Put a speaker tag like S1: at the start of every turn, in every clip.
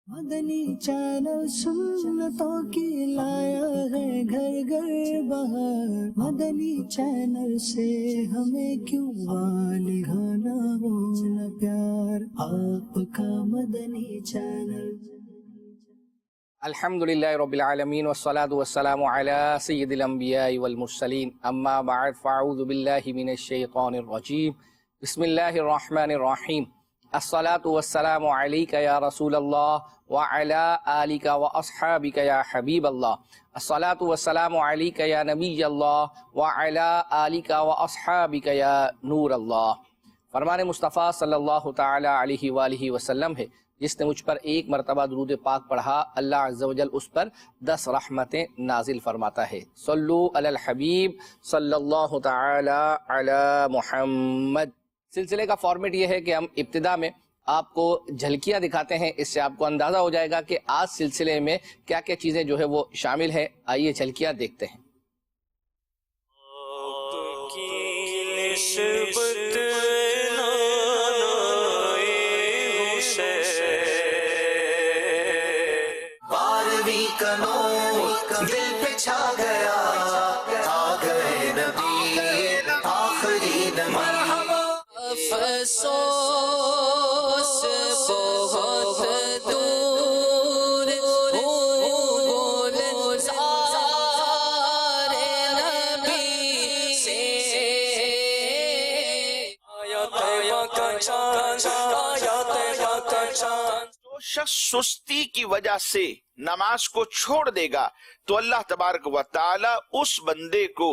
S1: مدنی channel سنتوں کی لایا ہے گھر گھر بہار، مدنی چینل سے ہمیں کیوں والہانہ ہونا پیار، آپ کا مدنی چینل۔
S2: الحمدللہ رب العالمین والصلاة والسلام علی سید الانبیاء والمرسلین، اما بعد فاعوذ باللہ من الشیطان الرجیم، بسم اللہ الرحمن الرحیم، الصلاة والسلام علیک یا رسول اللہ وعلی آلک واصحابک یا حبیب اللہ، الصلاة والسلام علیک یا نبی اللہ وعلی آلک واصحابک یا نور اللہ۔ فرمان مصطفیٰ صلی اللہ تعالی علیہ وآلہ وسلم ہے، جس نے مجھ پر ایک مرتبہ درود پاک پڑھا اللہ عز و جل اس پر 10 رحمتیں نازل فرماتا ہے۔ صلو علی الحبیب صلی اللہ تعالی علی محمد۔ سلسلے کا فارمیٹ یہ ہے کہ ہم ابتدا میں آپ کو جھلکیاں دکھاتے ہیں، اس سے آپ کو اندازہ ہو جائے گا کہ آج سلسلے میں کیا کیا چیزیں جو ہے وہ شامل ہیں۔ آئیے جھلکیاں دیکھتے ہیں۔
S1: دل پہ چھا گیا، آ گئے نبی آخری نبی۔
S3: افسوس بہت دور گلزار نبی سے، آیا طیبہ کا چاند، آیا طیبہ کا چاند۔
S4: جو شخص سستی کی وجہ سے نماز کو چھوڑ دے گا تو اللہ تبارک و تعالی اس بندے کو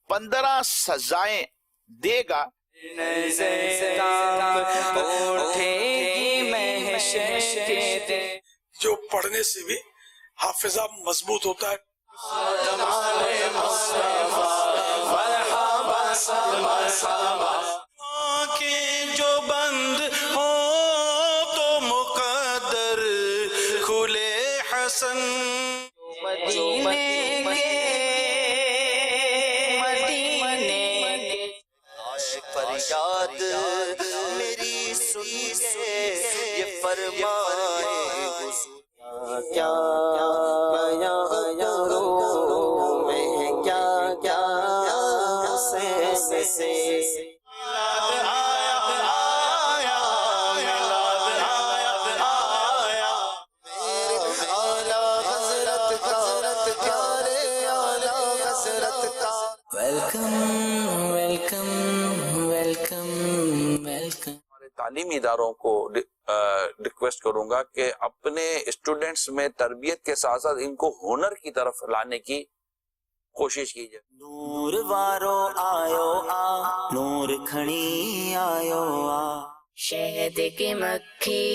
S4: 15 سزائیں دے گا۔
S5: جو پڑھنے سے بھی حافظہ مضبوط ہوتا ہے۔ آنکھیں جو بند ہو تو مقدر کھلے حسن،
S1: فریاد میری سنی سے یہ فرمائے حضور، کیا میں کیا سے
S6: تعلیمی اداروں کو ریکویسٹ کروں گا کہ اپنے اسٹوڈنٹس میں تربیت کے ساتھ ساتھ ان کو ہنر کی طرف لانے کی کوشش کیجیے۔
S1: نور وارو آیو آ، نور کھڑی آیو آ،
S3: شہد کی مکھی،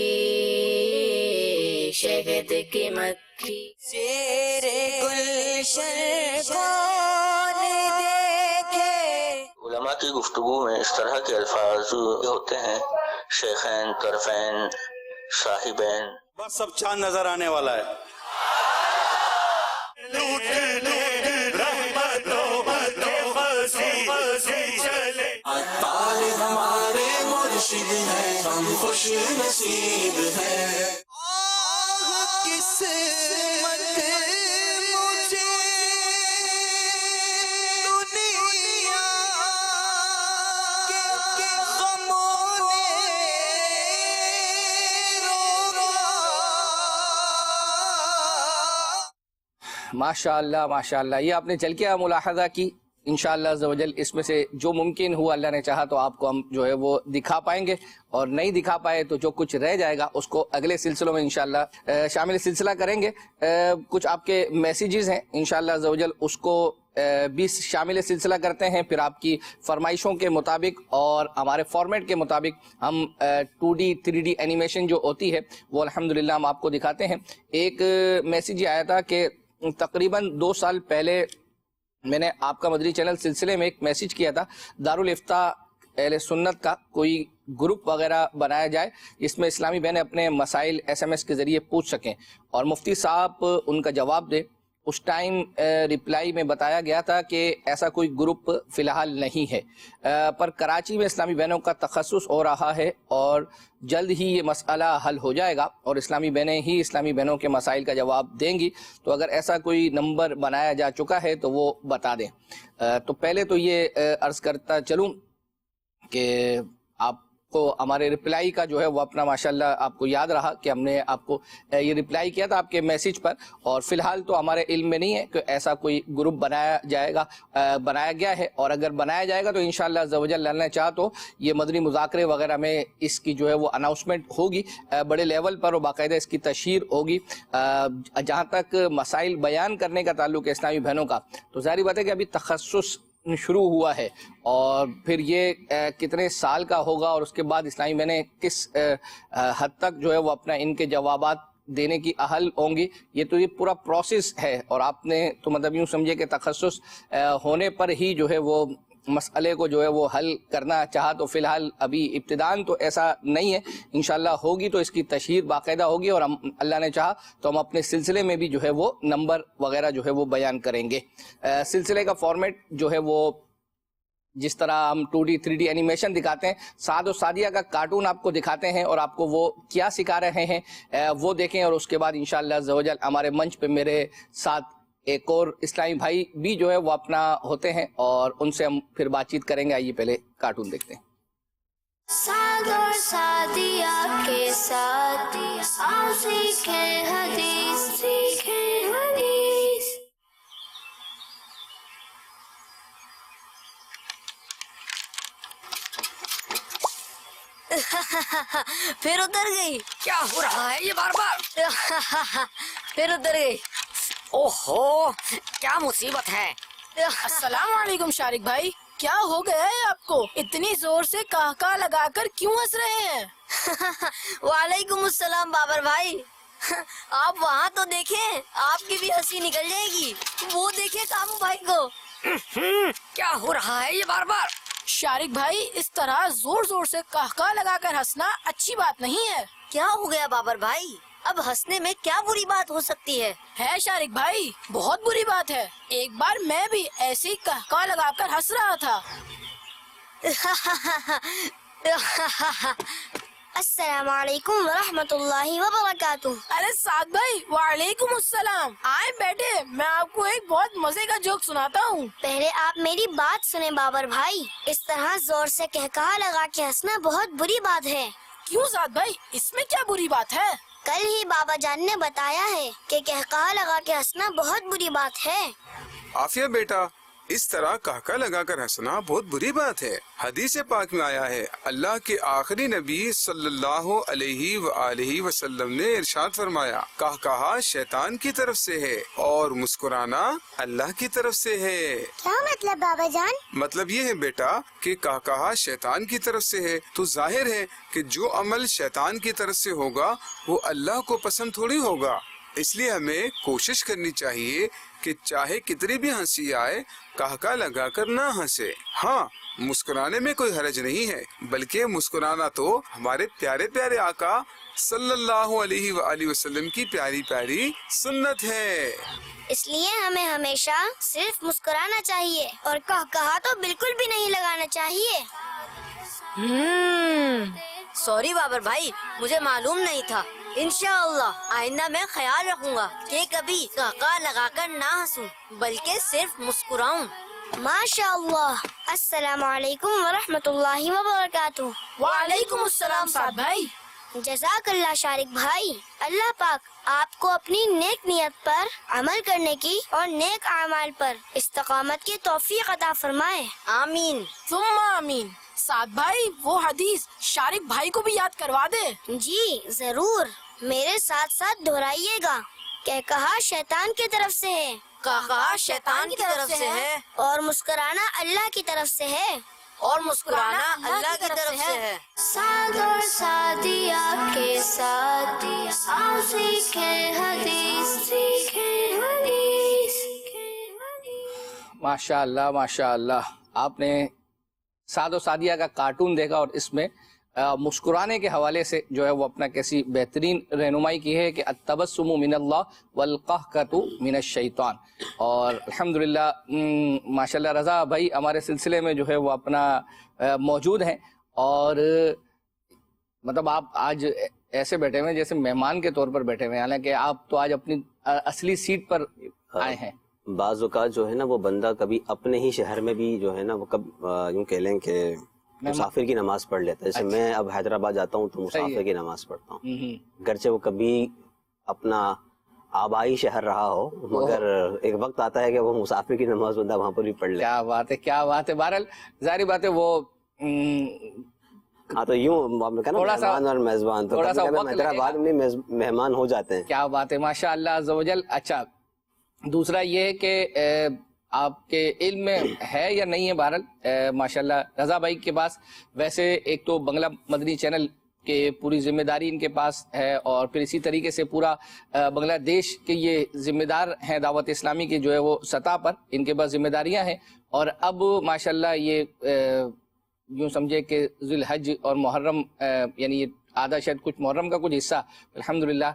S3: شہد کی مکھی، تیرے گلشن کون دیکھے۔
S7: علماء کی گفتگو میں اس طرح کے الفاظ ہوتے ہیں، شیخین، طرفین، صاحبین،
S5: بس سب چاند نظر آنے والا ہے۔
S1: اطار ہمارے مرشد ہیں، ہم خوش نصیب ہیں۔ قسمت مجھے دنیا کے غموں نے روکا۔
S2: ماشاءاللہ ماشاءاللہ، یہ آپ نے جھلکیاں ملاحظہ کی۔ انشاءاللہ عز و جل اس میں سے جو ممکن ہوا اللہ نے چاہا تو آپ کو ہم جو ہے وہ دکھا پائیں گے، اور نہیں دکھا پائے تو جو کچھ رہ جائے گا اس کو اگلے سلسلوں میں انشاءاللہ شامل سلسلہ کریں گے۔ کچھ آپ کے میسیجز ہیں انشاءاللہ عز و جل اس کو بھی شامل سلسلہ کرتے ہیں، پھر آپ کی فرمائشوں کے مطابق اور ہمارے فارمیٹ کے مطابق ہم 2D 3D اینیمیشن جو ہوتی ہے وہ الحمدللہ ہم آپ کو دکھاتے ہیں۔ ایک میسیج یہ آیا تھا کہ تقریباً 2 سال پہلے میں نے آپ کا مدنی چینل سلسلے میں ایک میسیج کیا تھا، دارالافتاء اہل سنت کا کوئی گروپ وغیرہ بنایا جائے جس میں اسلامی بہنیں اپنے مسائل SMS کے ذریعے پوچھ سکیں اور مفتی صاحب ان کا جواب دے۔ اس ٹائم رپلائی میں بتایا گیا تھا کہ ایسا کوئی گروپ فی الحال نہیں ہے، پر کراچی میں اسلامی بہنوں کا تخصص ہو رہا ہے اور جلد ہی یہ مسئلہ حل ہو جائے گا اور اسلامی بہنیں ہی اسلامی بہنوں کے مسائل کا جواب دیں گی۔ تو اگر ایسا کوئی نمبر بنایا جا چکا ہے تو وہ بتا دیں۔ تو پہلے تو یہ عرض کرتا چلوں کہ آپ کو ہمارے رپلائی کا جو ہے وہ اپنا ماشاءاللہ آپ کو یاد رہا کہ ہم نے آپ کو یہ رپلائی کیا تھا آپ کے میسج پر، اور فی الحال تو ہمارے علم میں نہیں ہے کہ ایسا کوئی گروپ بنایا گیا ہے، اور اگر بنایا جائے گا تو انشاءاللہ عز و جل اللہ نے چاہا تو یہ مدنی مذاکرے وغیرہ میں اس کی جو ہے وہ اناؤنسمنٹ ہوگی بڑے لیول پر، اور باقاعدہ اس کی تشہیر ہوگی۔ جہاں تک مسائل بیان کرنے کا تعلق ہے اسلامی بہنوں کا، تو ظاہری بات ہے کہ ابھی تخصص شروع ہوا ہے، اور پھر یہ کتنے سال کا ہوگا اور اس کے بعد اسلامی بہنیں کس حد تک جو ہے وہ اپنا ان کے جوابات دینے کی اہل ہوں گی، یہ تو یہ پورا پروسیس ہے، اور آپ نے تو مطلب یوں سمجھے کہ تخصص ہونے پر ہی جو ہے وہ مسئلے کو جو ہے وہ حل کرنا چاہا، تو فی الحال ابھی ابتداً تو ایسا نہیں ہے، انشاءاللہ ہوگی تو اس کی تشہیر باقاعدہ ہوگی، اور ہم اللہ نے چاہا تو ہم اپنے سلسلے میں بھی جو ہے وہ نمبر وغیرہ جو ہے وہ بیان کریں گے۔ سلسلے کا فارمیٹ جو ہے وہ جس طرح ہم 2D 3D اینیمیشن دکھاتے ہیں، سعد و سعدیہ کا کارٹون آپ کو دکھاتے ہیں اور آپ کو وہ کیا سکھا رہے ہیں وہ دیکھیں، اور اس کے بعد انشاءاللہ عز و جل ہمارے منچ پہ میرے ساتھ ایک اور اسلامی بھائی بھی جو ہے وہ اپنا ہوتے ہیں اور ان سے ہم پھر بات چیت کریں گے۔ آئیے پہلے کارٹون دیکھتے ہیں۔
S8: سعد اور سعدیہ کے ساتھ آؤ سیکھیں حدیث، سیکھیں حدیث۔ پھر اتر گئی،
S9: کیا ہو رہا ہے یہ بار بار؟
S8: پھر اتر گئی۔
S9: اوہو کیا مصیبت ہے۔
S10: السلام علیکم شارق بھائی، کیا ہو گیا ہے آپ کو؟ اتنی زور سے کہکہ لگا کر کیوں ہنس رہے ہیں؟
S8: وعلیکم السلام بابر بھائی، آپ وہاں تو دیکھیں، آپ کی بھی ہنسی نکل جائے گی۔ وہ دیکھیں کامو بھائی کو۔
S9: کیا ہو رہا ہے یہ بار بار؟
S10: شارق بھائی، اس طرح زور زور سے کہکہ لگا کر ہنسنا اچھی بات نہیں ہے۔
S8: کیا ہو گیا بابر بھائی؟ اب ہنسنے میں کیا بری بات ہو سکتی ہے؟
S10: ہے شارق بھائی، بہت بری بات ہے۔ ایک بار میں بھی ایسے ہی کہکہ لگا کر ہنس رہا تھا۔
S8: السلام علیکم ورحمۃ اللہ وبرکاتہ۔
S10: ارے سعد بھائی، وعلیکم السلام، آئے بیٹھے، میں آپ کو ایک بہت مزے کا جوک سناتا ہوں۔
S8: پہلے آپ میری بات سنیں بابر بھائی، اس طرح زور سے کہکہا لگا کے ہنسنا بہت بری بات ہے۔
S10: کیوں سعد بھائی، اس میں کیا بری بات ہے؟
S8: کل ہی بابا جان نے بتایا ہے کہ کہکہا لگا کے ہنسنا بہت بری بات ہے۔
S11: عافیہ بیٹا، اس طرح کہکہ لگا کر ہنسنا بہت بری بات ہے۔ حدیث پاک میں آیا ہے، اللہ کے آخری نبی صلی اللہ علیہ وآلہ وسلم نے ارشاد فرمایا، کہکہا شیطان کی طرف سے ہے اور مسکرانا اللہ کی طرف سے ہے۔
S8: کیا مطلب بابا جان؟
S11: مطلب یہ ہے بیٹا کہ کہکہا شیطان کی طرف سے ہے، تو ظاہر ہے کہ جو عمل شیطان کی طرف سے ہوگا وہ اللہ کو پسند تھوڑی ہوگا۔ اس لیے ہمیں کوشش کرنی چاہیے کہ چاہے کتنی بھی ہنسی آئے، کہکہ لگا کر نہ ہنسے۔ ہاں، مسکرانے میں کوئی حرج نہیں ہے، بلکہ مسکرانا تو ہمارے پیارے پیارے آقا صلی اللہ علیہ وآلہ وسلم کی پیاری پیاری سنت ہے۔
S8: اس لیے ہمیں ہمیشہ صرف مسکرانا چاہیے اور کہکہا تو بالکل بھی نہیں لگانا چاہیے۔ سوری بابر بھائی، مجھے معلوم نہیں تھا۔ انشاءاللہ آئندہ میں خیال رکھوں گا کہ کبھی کہکہا لگا کر نہ ہنسوں بلکہ صرف مسکراؤں۔ ماشاء اللہ۔ السلام علیکم ورحمۃ اللہ وبرکاتہ۔
S10: وعلیکم السلام سعد بھائی۔
S8: جزاک اللہ شارق بھائی، اللہ پاک آپ کو اپنی نیک نیت پر عمل کرنے کی اور نیک اعمال پر استقامت کی توفیق عطا فرمائے، آمین
S10: ثم آمین۔ سعد بھائی، وہ حدیث شارق بھائی کو بھی یاد کروا دے۔
S8: جی ضرور، میرے ساتھ ساتھ دہرائیے گا۔ کہکہا شیطان کی طرف سے ہے،
S10: کہکہا شیطان کی طرف سے ہے،
S8: اور مسکرانا اللہ کی طرف سے ہے،
S10: اور مسکرانا اللہ کی طرف سے ہے۔
S8: سعد اور سعدیہ کے ساتھ آؤ سیکھیں حدیث، سیکھیں حدیث۔
S2: ماشاء اللہ ماشاء اللہ، آپ نے سعد و سعدیہ کا کارٹون دیکھا اور اس میں مسکرانے کے حوالے سے جو ہے وہ اپنا کیسی بہترین رہنمائی کی ہے کہ التبسم من اللہ والقہقۃ من الشیطان. اور الحمدللہ ماشاءاللہ رضا بھائی ہمارے سلسلے میں جو ہے وہ اپنا موجود ہیں، اور مطلب آپ آج ایسے بیٹھے ہوئے ہیں جیسے مہمان کے طور پر بیٹھے ہوئے ہیں، حالانکہ آپ تو آج اپنی اصلی سیٹ پر آئے ہیں.
S12: بعض اوقات جو ہے نا وہ بندہ کبھی اپنے ہی شہر میں بھی جو ہے نا وہ یوں کہہ لیں کہ مسافر کی نماز پڑھ لیتا ہے. جیسے میں اب حیدرآباد جاتا ہوں تو مسافر کی نماز پڑھتا ہوں، گرچہ وہ کبھی اپنا آبائی شہر رہا ہو، مگر ایک وقت آتا ہے کہ وہ مسافر کی نماز بندہ وہاں پر بھی پڑھ لیتا ہے.
S2: کیا بات ہے، کیا بات ہے. بہرحال ظاہری بات ہے وہ
S12: ہاں تو یوں مہمان اور میزبان تو حیدرآباد میں مہمان ہو جاتے ہیں.
S2: کیا بات ہے، ماشاء اللہ عز و جل. اچھا دوسرا یہ ہے کہ آپ کے علم میں ہے یا نہیں ہے، بہرحال ماشاءاللہ رضا بھائی کے پاس ویسے ایک تو بنگلہ مدنی چینل کے پوری ذمہ داری ان کے پاس ہے، اور پھر اسی طریقے سے پورا بنگلہ دیش کے یہ ذمہ دار ہیں دعوت اسلامی کے جو ہے وہ سطح پر ان کے پاس ذمہ داریاں ہیں. اور اب ماشاءاللہ یہ یوں سمجھے کہ ذی الحج اور محرم یعنی یہ آدھا شاید کچھ محرم کا کچھ حصہ الحمدللہ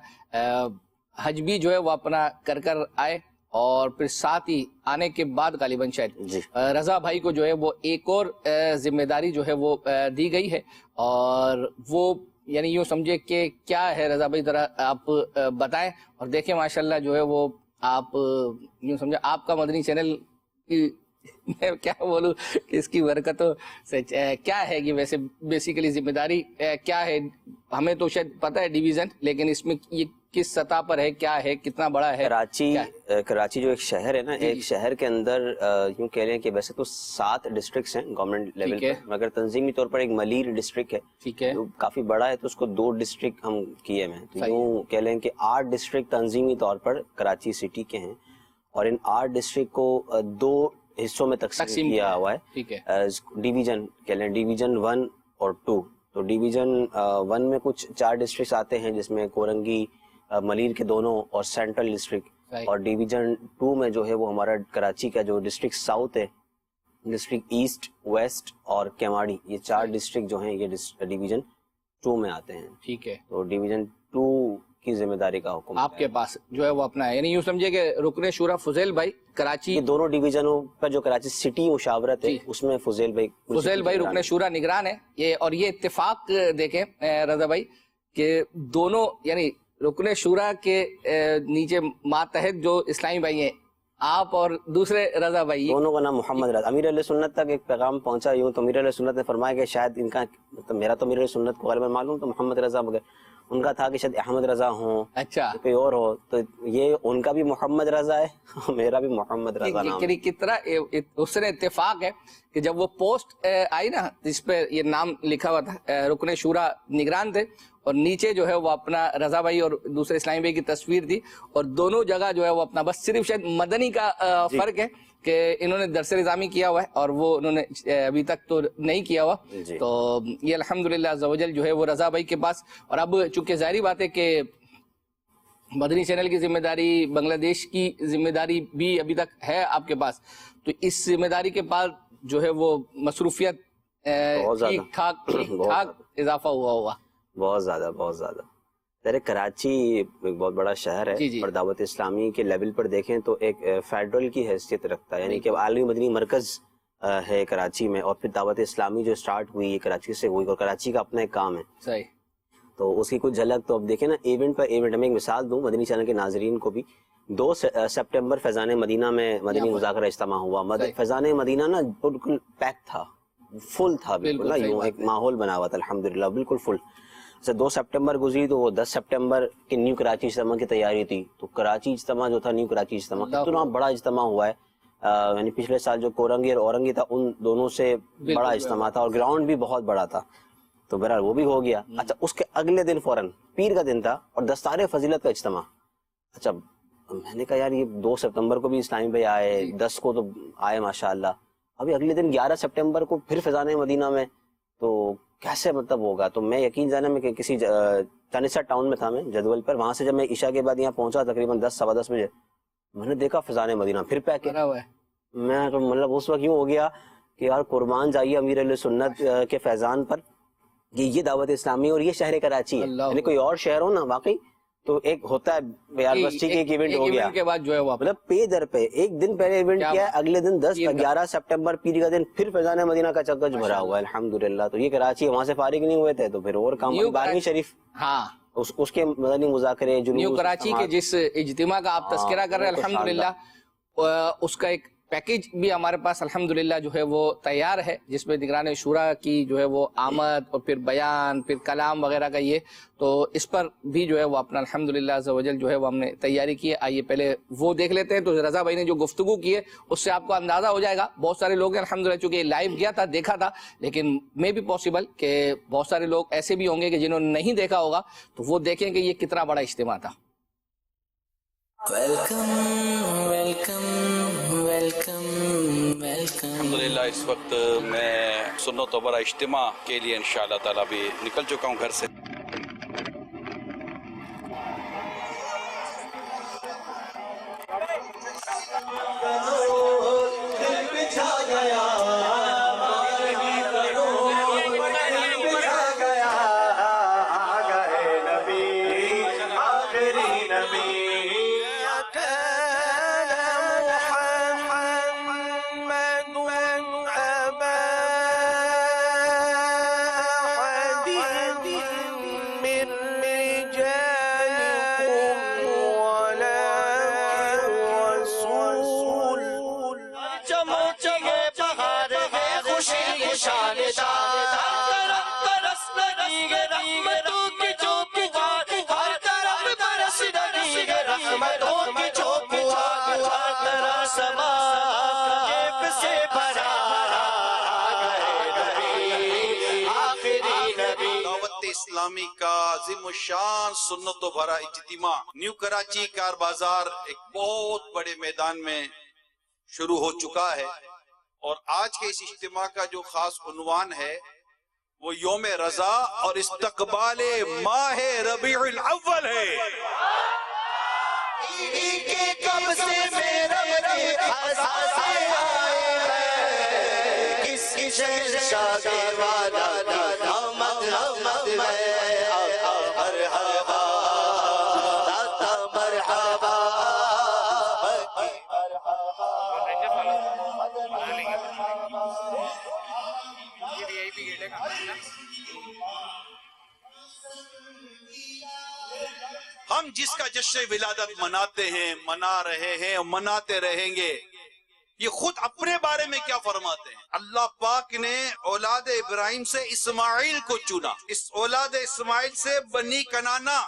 S2: حج بھی جو ہے وہ اپنا کر آئے، اور پھر ساتھ ہی آنے کے بعد غالباً شاید رضا بھائی کو جو ہے وہ ایک اور ذمہ داری جو ہے وہ دی گئی ہے. اور وہ یعنی یوں سمجھے کہ کیا ہے رضا بھائی، ذرا آپ بتائیں. اور دیکھیں ماشاءاللہ جو ہے وہ آپ یوں سمجھے آپ کا مدنی چینل کی میں کیا بولوں کہ اس کی برکت سے کیا ہے کہ ویسے بیسیکلی ذمہ داری کیا ہے. ہمیں تو شاید پتہ ہے ڈویژن، لیکن اس میں یہ کس سطح پر ہے، کیا ہے، کتنا بڑا ہے.
S12: کراچی جو ایک شہر ہے نا، ایک شہر کے اندر یوں کہہ لیں کہ ویسے تو 7 ڈسٹرکٹس ہیں گورنمنٹ لیول پر، مگر تنظیمی طور پر ایک ملیر ڈسٹرکٹ ہے، ٹھیک ہے، کافی بڑا ہے، تو اس کو 2 ڈسٹرکٹ ہم کیے ہیں. تو یوں کہہ لیں کہ 8 ڈسٹرکٹ تنظیمی طور پر کراچی سٹی کے ہیں، اور ان 8 ڈسٹرکٹ کو 2 حصوں میں تقسیم کیا ہوا ہے. ڈویژن کہہ لیں، ڈویژن 1 اور 2. تو ڈویژن 1 میں کچھ 4 ڈسٹرکٹس آتے ہیں، جس میں کورنگی، ملیر کے دونوں اور سینٹرل ڈسٹرکٹ. اور ڈویژن 2 میں جو ہے وہ ہمارا کراچی کا جو ڈسٹرکٹ ساؤتھ ہے، ڈسٹرکٹ ایسٹ، ویسٹ اور کیماڑی، یہ 4 ڈسٹرکٹ جو ہیں یہ ڈویژن 2 میں آتے ہیں. ٹھیک ہے. تو ڈویژن 2 کی ذمہ داری کا حکم
S2: آپ کے پاس جو ہے وہ اپنا ہے، یعنی یوں سمجھے کہ رکن شورا فضیل بھائی کراچی،
S12: یہ دونوں ڈویژنوں پر جو کراچی سٹی مشاورت ہے اس میں فضیل بھائی
S2: رکن شورا نگران ہے. یہ اور یہ اتفاق دیکھیں رضا بھائی کہ دونوں یعنی رکن شورا کے نیچے ماتحت جو اسلامی بھائی ہیں، آپ اور دوسرے رضا بھائی،
S12: دونوں کا نام محمد رضا. امیر علیہ سنت تک ایک پیغام پہنچا یوں، تو امیر علیہ سنت نے فرمایا کہ شاید ان کا میرا تو امیر علیہ سنت کو غالباً معلوم تو محمد رضا، مگر ان کا تھا کہ شاید احمد رضا ہوں، اچھا کوئی اور ہو. تو یہ ان کا بھی محمد رضا ہے، میرا بھی محمد رضا نام ہے.
S2: کتنا اس نے اتفاق ہے کہ جب وہ پوسٹ آئی نا جس پہ یہ نام لکھا ہوا تھا، رکن شورا نگران تھے، اور نیچے جو ہے وہ اپنا رضا بھائی اور دوسرے اسلامی بھائی کی تصویر تھی، اور دونوں جگہ جو ہے وہ اپنا، بس صرف شاید مدنی کا فرق ہے کہ انہوں نے درس نظامی کیا ہوا ہے اور وہ انہوں نے ابھی تک تو نہیں کیا ہوا. تو یہ الحمدللہ عز و جل جو ہے وہ رضا بھائی کے پاس. اور اب چونکہ ظاہری بات ہے کہ مدنی چینل کی ذمہ داری، بنگلہ دیش کی ذمہ داری بھی ابھی تک ہے آپ کے پاس، تو اس ذمہ داری کے بعد جو ہے وہ مصروفیت ٹھیک ٹھاک اضافہ ہوا ہوگا.
S12: بہت زیادہ. کراچی ایک بہت بڑا شہر ہے، اور دعوت اسلامی کے لیول پر دیکھیں تو ایک فیڈرل کی حیثیت رکھتا ہے، یعنی کہ عالمی مدنی مرکز ہے کراچی میں. اور پھر دعوت اسلامی جو سٹارٹ ہوئی کراچی سے ہوئی، اور کراچی کا اپنا ایک کام ہے. صحیح. تو اس کی کچھ جھلک تو اب دیکھیں نا، ایونٹ پر ایونٹ. میں ایک مثال دوں مدنی چینل کے ناظرین کو بھی. 2 سپٹمبر فیضان مدینہ میں مدنی مذاکرہ اجتماع ہوا. فیضان مدینہ نا بالکل پیک تھا، فل تھا، بالکل یوں ایک ماحول بنا ہوا تھا الحمدللہ، بالکل فل. 2 سپٹمبر گزری تو وہ 10 سپٹمبر کے نیو کراچی اجتماع کی تیاری تھی. تو کراچی اجتماع جو تھا، نیو کراچی اجتماع اتنا بڑا اجتماع ہوا ہے، یعنی پچھلے سال جو کورنگی اور اورنگی تھا ان دونوں سے بڑا اجتماع تھا، اور گراؤنڈ بھی بہت بڑا تھا. تو بہرحال وہ بھی ہو گیا. اچھا اس کے اگلے دن فوراً پیر کا دن تھا اور دستار فضیلت کا اجتماع. اچھا میں نے کہا یار یہ 2 سپتمبر کو بھی اسلامی بھائی آئے، 10 کو تو آئے ماشاءاللہ، ابھی اگلے دن 11 سپٹمبر کو پھر فیضان مدینہ میں، تو کیسے مطلب ہوگا. تو میں یقین جانا میں کہ کسی چانسا ٹاؤن میں تھا میں جدول پر، وہاں سے جب میں عشاء کے بعد یہاں پہنچا تقریباً 10 سوا 10 بجے، میں نے دیکھا فیضان مدینہ پھر پیک ہے. میں تو مطلب اس وقت یوں ہو گیا کہ یار قربان جائیے امیر علیہ سنت کے فیضان پر، کہ یہ دعوت اسلامی اور یہ شہر کراچی ہے. یعنی کوئی اور شہر ہو نا واقعی تو ایک ہوتا ہے یونیورسٹی کے ایک ایونٹ ہو گیا
S2: کے بعد جو ہے وہ
S12: مطلب پے در پہ ایک دن پہلے ایونٹ کیا ہے, اگلے دن 11 سپٹمبر پیر کا دن پھر فیضان مدینہ کا چکچ بھرا ہوا ہے الحمدللہ. تو یہ کراچی وہاں سے فارغ نہیں ہوئے تھے تو پھر اور کام 12ویں شریف
S2: ہاں
S12: اس کے مدنی مذاکرے
S2: نیو کراچی کے جس اجتماع کا آپ تذکرہ کر رہے ہیں الحمدللہ اس کا ایک پیکیج بھی ہمارے پاس الحمدللہ جو ہے وہ تیار ہے, جس میں نگران شورا کی جو ہے وہ آمد اور پھر بیان پھر کلام وغیرہ کا یہ, تو اس پر بھی جو ہے وہ اپنا الحمدللہ عز و جل جو ہے وہ ہم نے تیاری کی ہے. آئیے پہلے وہ دیکھ لیتے ہیں. تو رضا بھائی نے جو گفتگو کی ہے اس سے آپ کو اندازہ ہو جائے گا. بہت سارے لوگ ہیں الحمدللہ, چونکہ لائیو گیا تھا دیکھا تھا, لیکن میں بھی پاسبل کہ بہت سارے لوگ ایسے بھی ہوں گے کہ جنہوں نے نہیں دیکھا ہوگا, تو وہ دیکھیں کہ یہ کتنا بڑا اجتماع تھا.
S13: الحمدللہ اس وقت میں سنت و برا اجتماع کے لیے انشاءاللہ تعالیٰ بھی نکل چکا ہوں گھر سے. اسلامی کا عظیم الشان سنت و بھرا اجتماع نیو کراچی کار بازار ایک بہت بڑے میدان میں شروع ہو چکا ہے, اور آج کے اس اجتماع کا جو خاص عنوان ہے وہ یوم رضا اور استقبال ماہ ربیع الاول ہے. ہم جس کا جشن ولادت مناتے ہیں, منا رہے ہیں اور مناتے رہیں گے, یہ خود اپنے بارے میں کیا فرماتے ہیں؟ اللہ پاک نے اولاد ابراہیم سے اسماعیل کو چنا, اس اولاد اسماعیل سے بنی کنانا,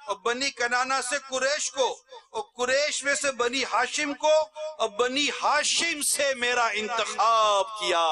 S13: اور بنی کنانا سے قریش کو, اور قریش میں سے بنی ہاشم کو, اور بنی ہاشم سے میرا انتخاب کیا.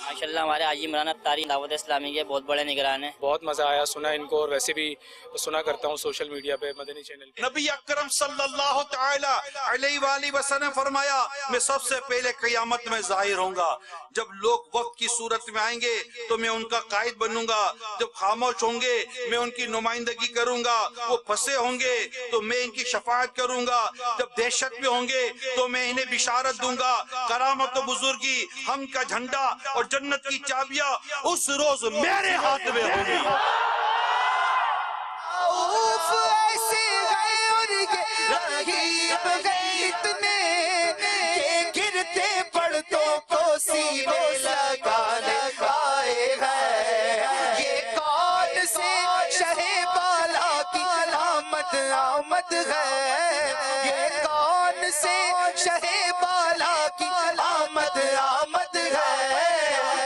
S14: ماشاءاللہ ہمارے حاجی مولانا تاریخ دعوت اسلامی کے بہت بڑے نگران ہیں.
S15: بہت مزہ آیا سنا ان کو, اور ویسے بھی سنا کرتا ہوں سوشل میڈیا پہ مدنی چینل پہ.
S13: نبی اکرم صلی اللہ تعالی علیہ وآلہ وسلم فرمایا میں سب سے پہلے قیامت میں ظاہر ہوں گا. جب لوگ وقت کی صورت میں آئیں گے تو میں ان کا قائد بنوں گا, جب خاموش ہوں گے میں ان کی نمائندگی کروں گا, وہ پھنسے ہوں گے تو میں ان کی شفاعت کروں گا, جب دہشت میں ہوں گے تو میں انہیں بشارت دوں گا. کرامت و بزرگی ہم کا جھنڈا اور جنت کی چابیاں اس روز میرے ہاتھ میں ہوں گی.
S1: گرتے پڑتوں کو سینے لگانے گائے ہیں, یہ کون سے شہ بالا کی علامت آمد ہے, یہ کون سے شہ بالا کی علامت آمد ہے,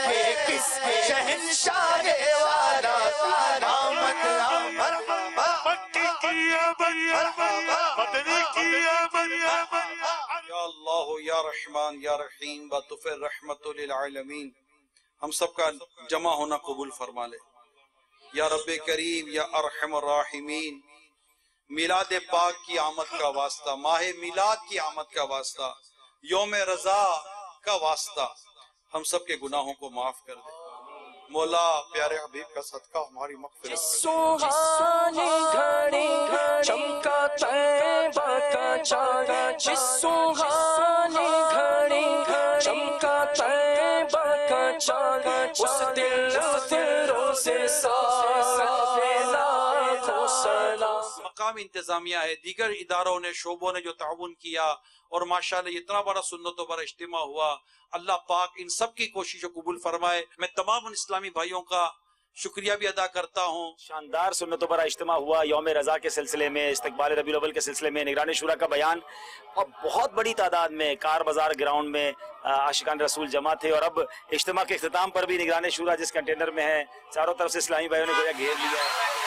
S1: یہ کس شہنشاہ والا علامت آمد.
S13: یا اللہ یا رحمان یا رحیم بطفر رحمت للعالمین, ہم سب کا جمع ہونا قبول فرما لے. یا رب کریم یا ارحم الراحمین, میلاد پاک کی آمد کا واسطہ, ماہ میلاد کی آمد کا واسطہ, یوم رضا کا واسطہ ہم سب کے گناہوں کو معاف کر دے. مولا پیارے حبیب کا صدقہ ہماری مغفرت
S3: سہانی گھڑی چمکا طیبہ کا چاند، جس سہانی گھڑی چمکا طیبہ کا چاند، اس دل روزے لاکھوں سلام۔
S13: مقامی انتظامیہ ہے، دیگر اداروں نے، شعبوں نے جو تعاون کیا، اور ماشاءاللہ اتنا بڑا سنتوں پر اجتماع ہوا، اللہ پاک ان سب کی کوششوں قبول فرمائے۔ میں تمام اسلامی بھائیوں کا شکریہ بھی ادا کرتا ہوں۔
S16: شاندار سنتوں پر اجتماع ہوا، یوم رضا کے سلسلے میں، استقبال ربیع الاول کے سلسلے میں، نگران شورا کا بیان، اور بہت بڑی تعداد میں کار بازار گراؤنڈ میں عاشقان رسول جمع تھے، اور اب اجتماع کے اختتام پر بھی نگران شورا جس کنٹینر میں ہے، چاروں طرف سے اسلامی بھائیوں نے گویا گھیر لیا ہے۔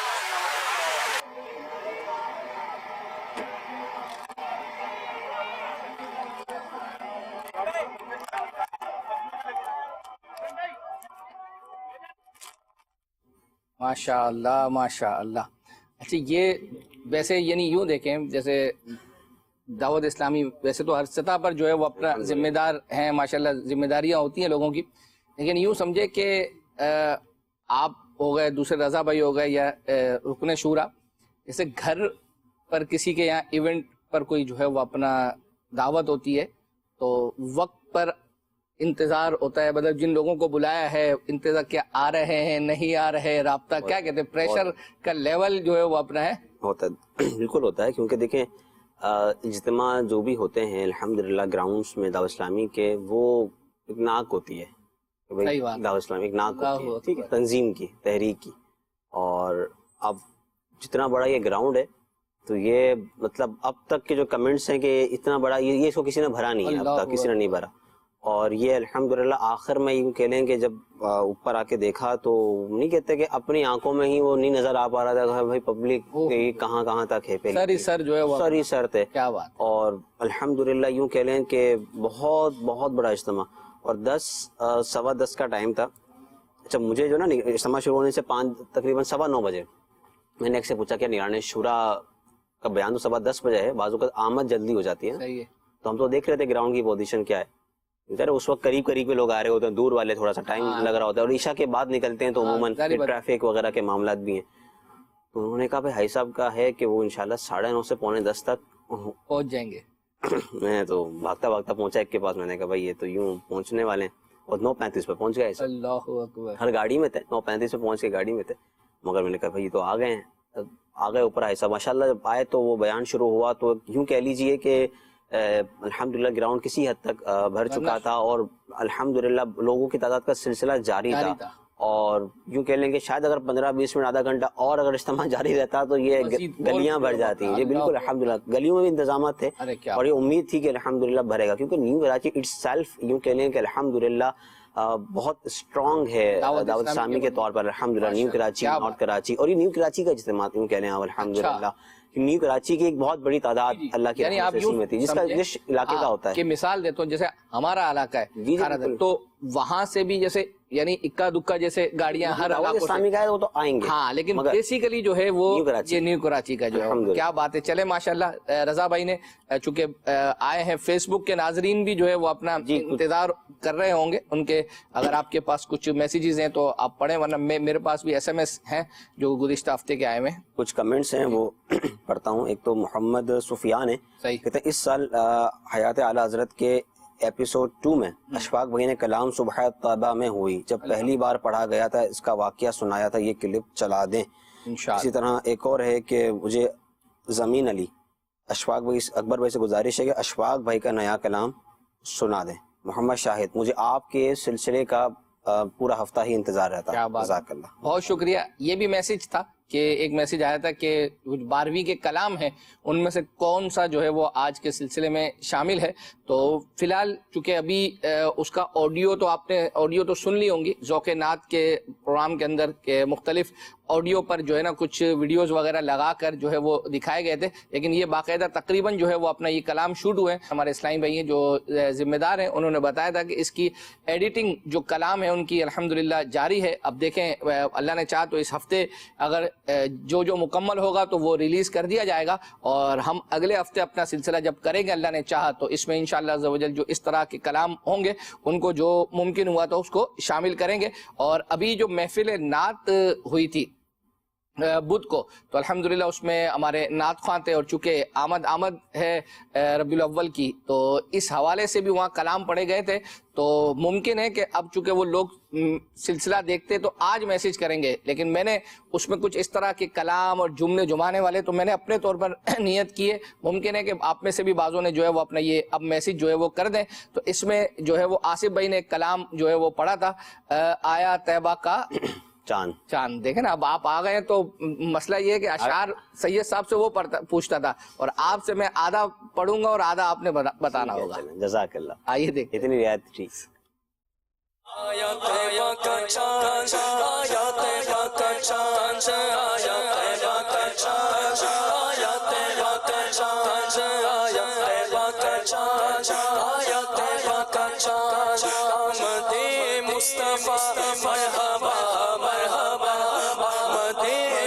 S2: ماشاء اللہ ماشاء اللہ۔ اچھا یہ ویسے یعنی یوں دیکھیں، جیسے دعوت اسلامی ویسے تو ہر سطح پر جو ہے وہ اپنا ذمہ دار ہیں، ماشاءاللہ ذمہ داریاں ہوتی ہیں لوگوں کی، لیکن یوں سمجھے کہ آپ ہو گئے، دوسرے رضا بھائی ہو گئے، یا رکن شورا، جیسے گھر پر کسی کے یہاں ایونٹ پر کوئی جو ہے وہ اپنا دعوت ہوتی ہے تو وقت پر انتظار ہوتا ہے، مطلب جن لوگوں کو بلایا ہے انتظار، کیا آ رہے ہیں نہیں آ رہے، رابطہ کیا کہتے ہیں، پریشر کا لیول جو ہے وہ اپنا ہے
S12: ہوتا ہے، بالکل ہوتا ہے، کیونکہ دیکھیں اجتماع جو بھی ہوتے ہیں الحمدللہ گراؤنڈز میں دعوت اسلامی کے، وہ ایک ناک ہوتی ہے، دعوت اسلامی ایک ناک ہوتی ہے، ٹھیک ہے، تنظیم کی، تحریک کی، اور اب جتنا بڑا یہ گراؤنڈ ہے تو یہ مطلب اب تک کے جو کمنٹس ہیں کہ اتنا بڑا یہ اس کو کسی نے بھرا نہیں ہے، اب تک کسی نے نہیں بھرا، اور یہ الحمدللہ آخر میں یوں کہہ لیں کہ جب اوپر آ کے دیکھا تو نہیں کہتے کہ اپنی آنکھوں میں ہی وہ نہیں نظر آ پا رہا تھا بھائی پبلک کہاں کہاں تک ہے،
S2: سر سر جو ہے وہ
S12: سر ہی سر تھے،
S2: کیا بات،
S12: اور الحمدللہ یوں کہہ لیں کہ بہت بہت بڑا اجتماع، اور 10:15 کا ٹائم تھا۔ اچھا مجھے جو نا اجتماع شروع ہونے سے تقریباً 9:15 بجے میں نے ایک سے پوچھا کہ نگران شورا کا بیان تو 10:15 بجے ہے، بعض اوقات آمد جلدی ہو جاتی ہے، تو ہم تو دیکھ رہے تھے گراؤنڈ کی پوزیشن کیا ہے، اس وقت قریب قریب کے لوگ آ رہے ہوتے ہیں، دور والے تھوڑا سا ٹائم لگ رہا ہوتا ہے، اور عشاء کے بعد نکلتے ہیں تو عموماً ٹریفک وغیرہ کے معاملات بھی ہیں، تو انہوں نے کہا بھائی بھائی صاحب کا ہے کہ وہ انشاءاللہ 9:30 سے 9:45 تک
S2: پہنچ جائیں گے۔
S12: میں تو بھاگتا بھاگتا پہنچا ایک کے پاس، میں نے کہا بھائی یہ تو یوں پہنچنے والے ہیں، اور 9:35 پہ پہنچ گئے،
S2: اللہ اکبر،
S12: ہر گاڑی میں تھے، 9:35 پہ پہنچ کے گاڑی میں تھے، مگر میں نے کہا بھائی یہ تو آ گئے ہیں، آ گئے اوپر آئے صاحب، ماشاءاللہ جب آئے تو وہ بیان شروع ہوا تو یوں کہہ لیجئے کہ الحمدللہ گراؤنڈ کسی حد تک بھر چکا تھا، اور الحمدللہ لوگوں کی تعداد کا سلسلہ جاری تھا، اور یوں کہہ لیں کہ شاید اگر 15-20 منٹ آدھا گھنٹہ اور اگر اجتماع جاری رہتا تو یہ گلیاں بھر جاتی ہیں، یہ بالکل الحمدللہ گلیوں میں بھی انتظامات تھے، اور یہ امید تھی کہ الحمدللہ بھرے گا، کیونکہ نیو کراچی اٹ سیلف یوں کہہ لیں کہ الحمدللہ بہت اسٹرانگ ہے دعوت اسلامی کے طور پر، الحمدللہ نیو کراچی، نارتھ کراچی، اور یہ نیو کراچی کا اجتماع یوں کہہ لیں الحمدللہ، نیو کراچی کی ایک بہت بڑی تعداد اللہ کی رحمت سے میں تھی، جس کا جس علاقے کا ہوتا ہے،
S2: کہ مثال دیتا ہوں جیسے ہمارا علاقہ ہے تو وہاں سے بھی جیسے یعنی اکا دکا جیسے گاڑیاں ہر علاقوں
S12: اسلامی کا ہے وہ تو آئیں گے،
S2: ہاں، لیکن بیسیکلی جو ہے وہ یہ نیو کراچی کا جو ہے، کیا بات ہے۔ چلے ماشاءاللہ رضا بھائی نے چونکہ آئے ہیں، فیس بک کے ناظرین بھی جو ہے وہ اپنا انتظار کر رہے ہوں گے، ان کے اگر آپ کے پاس کچھ میسیجز ہیں تو آپ پڑھیں، ورنہ میرے پاس بھی SMS ہیں جو گزشتہ ہفتے کے آئے ہوئے ہیں،
S12: کچھ کمنٹس ہیں وہ پڑھتا ہوں۔ ایک تو محمد سفیان ہے، کہتے ہیں اس سال حیات اعلی حضرت کے ایپیسوڈ 2 میں اشفاق بھائی نے کلام صبح طیبہ میں ہوئی جب پہلی بار پڑھا گیا تھا، اس کا واقعہ سنایا تھا، یہ کلپ چلا دیں۔ اسی طرح ایک اور ہے کہ مجھے زمین علی، اشفاق بھائی اکبر بھائی سے گزارش ہے کہ اشفاق بھائی کا نیا کلام سنا دیں۔ محمد شاہد، مجھے آپ کے سلسلے کا پورا ہفتہ ہی انتظار رہتا ہے، جزاک اللہ،
S2: بہت شکریہ۔ یہ بھی میسج تھا کہ ایک میسج آیا تھا کہ 12ویں کے کلام ہیں، ان میں سے کون سا جو ہے وہ آج کے سلسلے میں شامل ہے، تو فی الحال چونکہ ابھی اس کا آڈیو تو آپ نے آڈیو تو سن لی ہوں گی، ذوق نعت کے پروگرام کے اندر کے مختلف آڈیو پر جو ہے نا کچھ ویڈیوز وغیرہ لگا کر جو ہے وہ دکھائے گئے تھے، لیکن یہ باقاعدہ تقریباً جو ہے وہ اپنا یہ کلام شوٹ ہوئے، ہمارے اسلامی بھائی ہیں جو ذمہ دار ہیں، انہوں نے بتایا تھا کہ اس کی ایڈیٹنگ جو کلام ہے ان کی الحمدللہ جاری ہے۔ اب دیکھیں اللہ نے چاہا تو اس ہفتے اگر جو مکمل ہوگا تو وہ ریلیز کر دیا جائے گا، اور ہم اگلے ہفتے اپنا سلسلہ جب کریں گے اللہ نے چاہا تو اس میں انشاءاللہ عز و جل جو اس طرح کے کلام ہوں گے ان کو جو ممکن ہوا تو اس کو شامل کریں گے۔ اور ابھی جو محفل نعت ہوئی تھی بدھ کو، تو الحمدللہ اس میں ہمارے نعت خواں تھے، اور چونکہ آمد ہے ربیع الاول کی، تو اس حوالے سے بھی وہاں کلام پڑھے گئے تھے۔ تو ممکن ہے کہ اب چونکہ وہ لوگ سلسلہ دیکھتے تو آج میسیج کریں گے، لیکن میں نے اس میں کچھ اس طرح کے کلام اور جملے جمانے والے تو میں نے اپنے طور پر نیت کی ہے، ممکن ہے کہ آپ میں سے بھی بعضوں نے جو ہے وہ اپنا یہ اب میسیج جو ہے وہ کر دیں۔ تو اس میں جو ہے وہ آصف بھائی نے ایک کلام جو ہے وہ پڑھا تھا، آیا طیبہ کا چاند۔ دیکھیں نا، اب آپ آ گئے تو مسئلہ یہ ہے کہ اشعار سید صاحب سے وہ پوچھتا تھا، اور آپ سے میں آدھا پڑھوں گا اور آدھا آپ نے بتانا ہوگا۔
S12: جزاک اللہ۔
S2: آئیے دیکھیں،
S12: اتنی رعایت ٹھیک۔
S3: آیا طیبہ کا چاند، آیا طیبہ کا چاند، آیا طیبہ کا چاند، آیا طیبہ کا چاند، آیا طیبہ کا چاند، آیا طیبہ کا چاند، آمد مصطفیٰ مرحبا مرحبا، آمد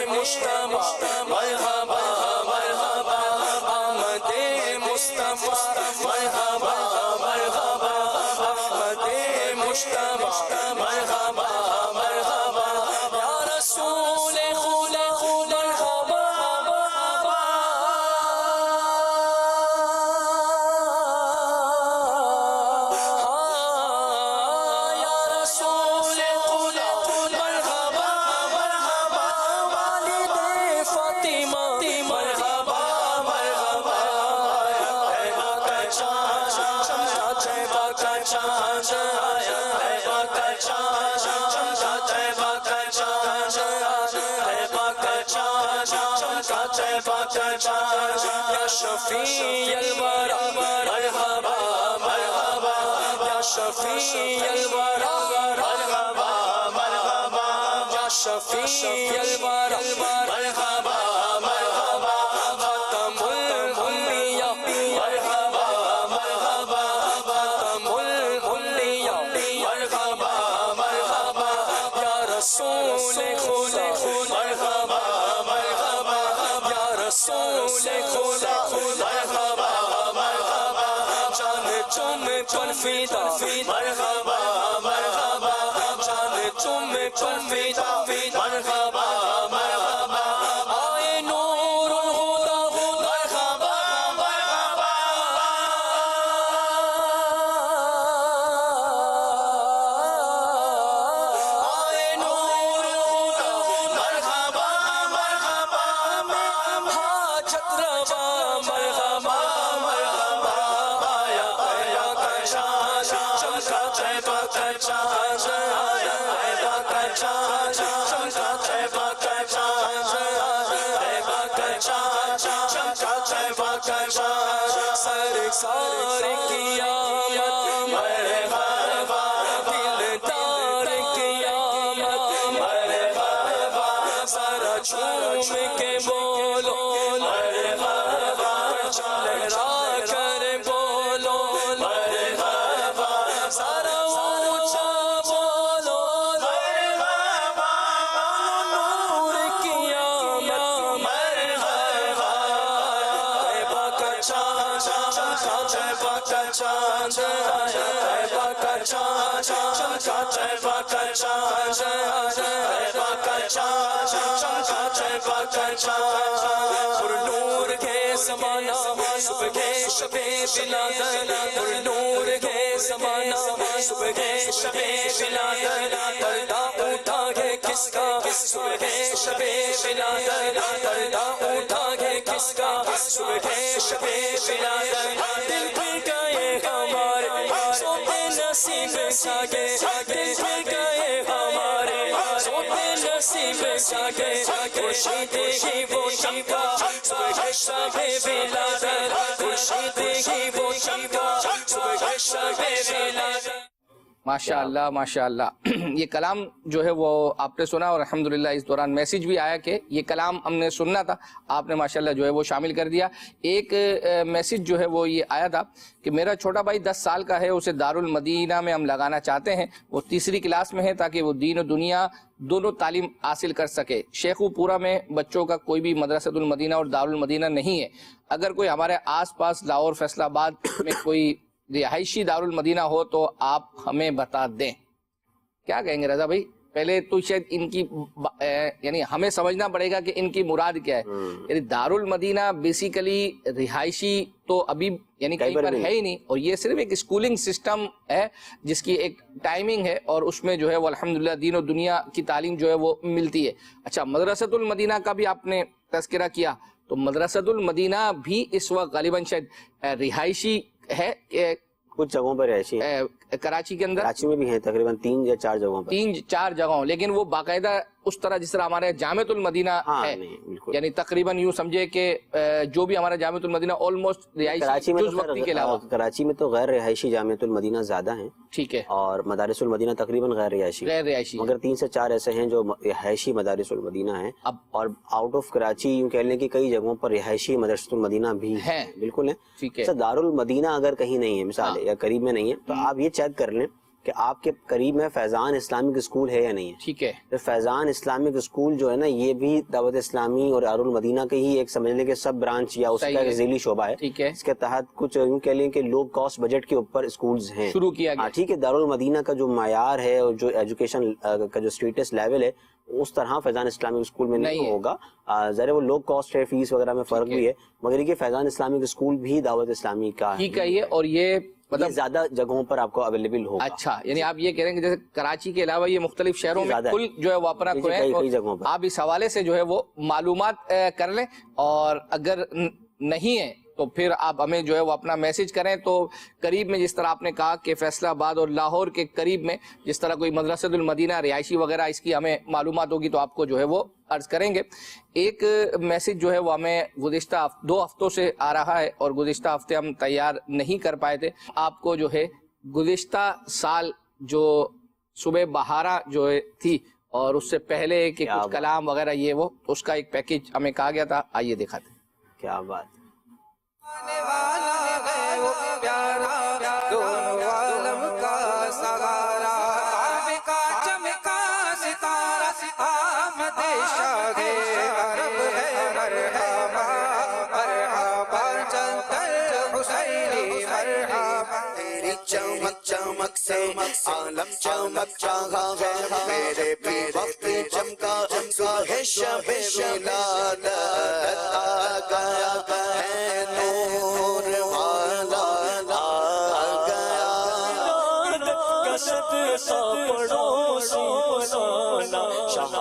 S3: مصطفیٰ مرحبا مرحبا، آمد مصطفیٰ مرحبا مرحبا، آمد مصطفیٰ مرحبا مرحبا، یا رسول خدا مرحبا مرحبا، یا رسول خدا مرحبا مرحبا، والد فاطمہ مرحبا مرحبا، طیبہ کا چاند، طیبہ کا چاند، طیبہ کا چاند، طیبہ کا چاند، طیبہ کا چاند، طیبہ کا چاند، یا شفیع الورا مرحبا مرحبا، یا شفیع الورا مرحبا مرحبا، یا شفیع الورا مرحبا مرحبا، ختم الانبیاء مرحبا مرحبا، ختم الانبیاء مرحبا مرحبا، یا رسول خدا مرحبا مرحبا، یا رسول خدا مرحبا مرحبا، جان تم پر فدا مرحبا مرحبا، جان تم پر فدا مرحبا مرحبا، آئے نور الہدی مرحبا مرحبا، آئے نور الہدی مرحبا مرحبا، حاجت روا مرحبا مرحبا، آیا طیبہ کا چاند، چمکا طیبہ کا چاند، آیا طیبہ کا چاند، چمکا طیبہ کا چاند، طیبہ کا چاند، چمکا طیبہ کا چاند، سرکار کی آمد مرحبا، دلدار کی آمد مرحبا، ذرا جھوم کے بولو مرحبا، لہرا کر بولو مرحبا، ذرا اونچا بولو مرحبا، نور کی آمد مرحبا، طیبہ کا چاند، چمکا طیبہ کا چاند، طیبہ کا چاند، چمکا طیبہ کا چاند، طیبہ کا چاند، چمکا طیبہ کا چاند، پر نور کے زمانہ صبح کے شب بلادر، پر نور کے زمانہ صبح کے شب بلادر، پردہ اٹھا ہے کس کا صبح کے شب بلادر، پردہ اٹھا ہے کس کا صبح کے شب بلادر، دل پھر گئے ہمارے سوتے نصیب جاگے، دل پھر گئے ہمارے سوتے نصیب جاگے، خورشید ہی وہ چمکا صبح کے شب بلادر، خورشید ہی وہ چمکا صبح کے شب بلادر۔
S2: ماشاء اللہ ماشاء اللہ۔ یہ کلام جو ہے وہ آپ نے سنا اور الحمدللہ اس دوران میسیج بھی آیا کہ یہ کلام ہم نے سننا تھا، آپ نے ماشاءاللہ جو ہے وہ شامل کر دیا۔ ایک میسیج جو ہے وہ یہ آیا تھا کہ میرا چھوٹا بھائی 10 سال کا ہے، اسے دارالمدینہ میں ہم لگانا چاہتے ہیں، وہ تیسری کلاس میں ہے تاکہ وہ دین و دنیا دونوں تعلیم حاصل کر سکے۔ شیخو پورا میں بچوں کا کوئی بھی مدرسۃ المدینہ اور دارالمدینہ نہیں ہے، اگر کوئی ہمارے آس پاس لاہور فیصل آباد میں کوئی رہائشی دارالمدینہ ہو تو آپ ہمیں بتا دیں۔ کیا کہیں گے رضا بھائی؟ پہلے تو شاید ان کی یعنی ہمیں سمجھنا پڑے گا کہ ان کی مراد کیا ہے۔ یعنی دارالمدینہ بیسیکلی رہائشی تو ابھی یعنی کہیں پر ہے ہی نہیں، اور یہ صرف ایک اسکولنگ سسٹم ہے جس کی ایک ٹائمنگ ہے اور اس میں جو ہے وہ الحمدللہ دین و دنیا کی تعلیم جو ہے وہ ملتی ہے۔ اچھا، مدرسۃ المدینہ کا بھی آپ نے تذکرہ کیا، تو مدرسۃ المدینہ بھی اس وقت غالباً شاید رہائشی ہے،
S12: کچھ جگہوں پر رہائشی ہے،
S2: کراچی کے اندر،
S12: کراچی میں بھی ہیں تقریباً 3 یا 4 جگہوں پر،
S2: 3-4 جگہوں، لیکن وہ باقاعدہ اس طرح جس طرح ہمارے جامعۃ المدینہ ہے، یعنی تقریباً یوں سمجھے کہ جو بھی ہمارا جامعۃ المدینہ آلموسٹ رہائشی جز وقتی کے علاوہ،
S12: کراچی میں تو غیر رہائشی جامعۃ المدینہ زیادہ ہیں،
S2: ٹھیک ہے،
S12: اور مدارس المدینہ تقریباً غیر رہائشی، مگر 3 سے 4 ایسے ہیں جو رہائشی مدارس المدینہ ہیں، اور آؤٹ آف کراچی یوں کہہ لیں کہ کئی جگہوں پر رہائشی مدرسۃ المدینہ بھی ہیں، بالکل ہیں، ٹھیک ہے۔ دارالمدینہ اگر کہیں نہیں ہے مثال یا قریب میں نہیں ہے تو آپ یہ چیک کر لیں کہ آپ کے قریب میں فیضان اسلامک اسکول ہے یا نہیں ہے،
S2: ٹھیک ہے۔
S12: فیضان اسلامک اسکول جو ہے نا، یہ بھی دعوت اسلامی اور دارالمدینہ کے ہی ایک سمجھ لیں کہ سب برانچ یا اس کا ایک ذیلی شعبہ ہے، ٹھیک ہے۔ اس کے تحت کچھ یوں کہہ لیں کہ لو کاسٹ بجٹ کے اوپر اسکولز ہیں، شروع کیا گیا، ٹھیک ہے۔ دارالمدینہ کا جو معیار ہے اور جو ایجوکیشن کا جو اسٹیٹس لیول ہے اس طرح فیضان اسلامک اسکول میں نہیں ہوگا، ظاہر وہ لو کاسٹ ہے، فیس وغیرہ میں فرق بھی ہے، مگر یہ فیضان اسلامک اسکول بھی دعوت اسلامی کا ہے، اور یہ مطلب زیادہ جگہوں پر آپ کو اویلیبل ہوگا۔
S2: اچھا، یعنی آپ یہ کہہ رہے ہیں کہ جیسے کراچی کے علاوہ یہ مختلف شہروں میں کل جو ہے وہ اپنا آپ اس حوالے سے جو ہے وہ معلومات کر لیں، اور اگر نہیں ہے تو پھر آپ ہمیں جو ہے وہ اپنا میسج کریں۔ تو قریب میں جس طرح آپ نے کہا کہ فیصل آباد اور لاہور کے قریب میں جس طرح کوئی مدرسۃ المدینہ رہائشی وغیرہ اس کی ہمیں معلومات ہوگی تو آپ کو جو ہے وہ عرض کریں گے۔ ایک میسج جو ہے وہ ہمیں گزشتہ 2 ہفتوں سے آ رہا ہے، اور گزشتہ ہفتے ہم تیار نہیں کر پائے تھے۔ آپ کو جو ہے گزشتہ سال جو صبح بہارا جو تھی اور اس سے پہلے کہ کچھ کلام وغیرہ یہ وہ اس کا ایک پیکج ہمیں کہا گیا تھا، آئیے دکھاتے ہیں۔
S12: کیا بات
S1: چمک سے عالم چمک چاہا ہے، میرے بھی وقت چمکا ہے، شب ولادت آ گیا ہے، نور والا آ گیا،
S3: کشت سا پڑوسی بنانا شاہ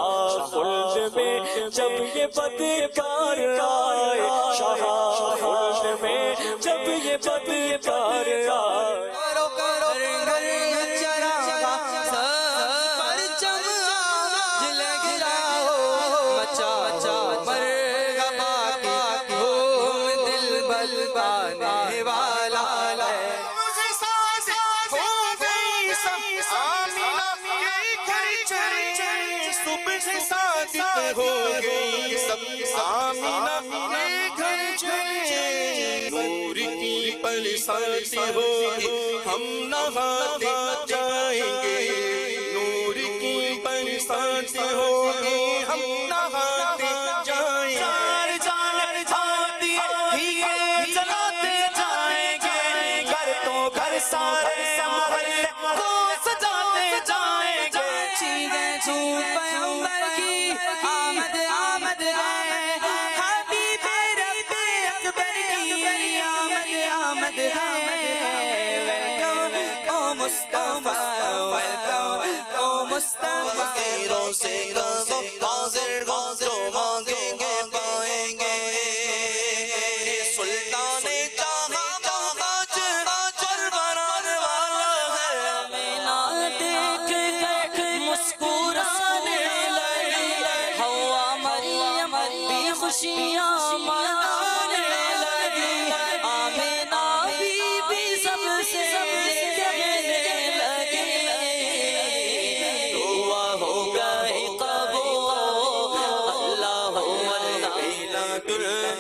S3: خلد میں جب یہ بدکار آئے، شاہ خلد میں جب یہ بدکار آئے،
S1: ساتھی ہوگی ہم نہاتے جائیں گے، نور کی برسات ہوگی ہم نہاتے جائیں گے، چار چار جان دیے جلاتے جائیں گے، گھر تو گھر سارے محلے کو سجاتے جائیں گے، چیزیں چھو پیغمبر کی آمد آمد ہے، حبیب رب اکبر کی آمد آمد ہے، فقیروں سے حاضر جو مانگیں گے پائیں گے، سلطان چاہا چر بنانے والا ہے،
S3: آمینہ دیکھ مسکرانے لگی، ہوا مریم بھی خوشیاں منانے لگی، آمینہ بی سب سے کہنے لگی،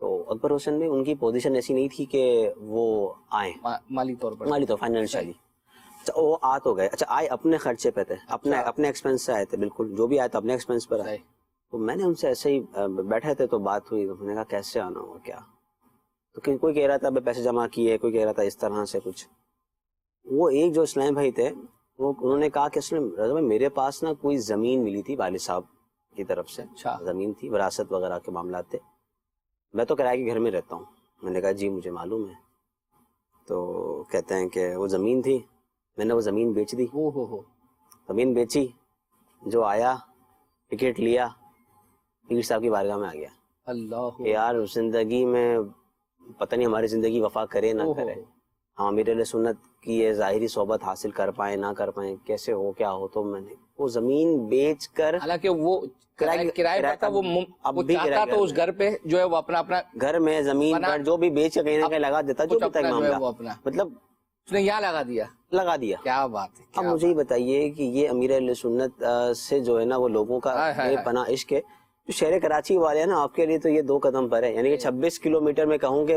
S12: تو اکبر حسین میں ان کی پوزیشن ایسی نہیں تھی کہ وہ آئیں
S2: مالی طور
S12: فائنینشلی، وہ آ تو گئے، اچھا آئے اپنے خرچے پہ تھے، اپنے ایکسپینس سے آئے تھے، بالکل جو بھی آئے تھے اپنے ایکسپینس پر آئے. تو میں نے ان سے ایسے ہی بیٹھے تھے تو بات ہوئی، تو میں نے کہا کیسے آنا ہوگا کیا، تو کوئی کہہ رہا تھا پیسے جمع کیے، کوئی کہہ رہا تھا اس طرح سے کچھ. وہ ایک جو اسلام بھائی تھے وہ انہوں نے کہا کہ رضا بھائی میرے پاس نا کوئی زمین ملی تھی والد صاحب کی طرف سے، زمین تھی، وراثت وغیرہ کے معاملات تھے، میں تو کرائے کے گھر میں رہتا ہوں. میں نے کہا جی مجھے معلوم ہے. تو کہتے ہیں کہ وہ زمین تھی، میں نے وہ زمین بیچ دی. زمین بیچی، جو آیا ٹکٹ لیا، پیر صاحب کی بارگاہ میں آ گیا.
S2: اللہ
S12: یار زندگی میں پتہ نہیں ہماری زندگی وفا کرے نہ کرے، ہم امیر اہل سنت کی یہ ظاہری صحبت حاصل کر پائیں نہ کر پائیں، کیسے ہو کیا ہو. تو میں نے وہ زمین بیچ کر،
S2: حالانکہ وہ کرائے پر تھا، وہ چاہتا تو اس گھر پہ جو ہے وہ اپنا
S12: گھر میں زمین پر جو بھی بیچ کے کہیں نہ کہیں لگا دیتا، جو بھی تک معاملہ، مطلب
S2: اس نے یہاں لگا دیا.
S12: کیا بات ہے. اب مجھے یہ بتائیے کہ یہ امیر اہل سنت سے جو ہے نا وہ لوگوں کا پناہ عشق ہے. جو شہر کراچی والے ہیں نا، آپ کے لیے تو یہ 2 قدم پر ہے، یعنی کہ 26 کلومیٹر میں کہوں کہ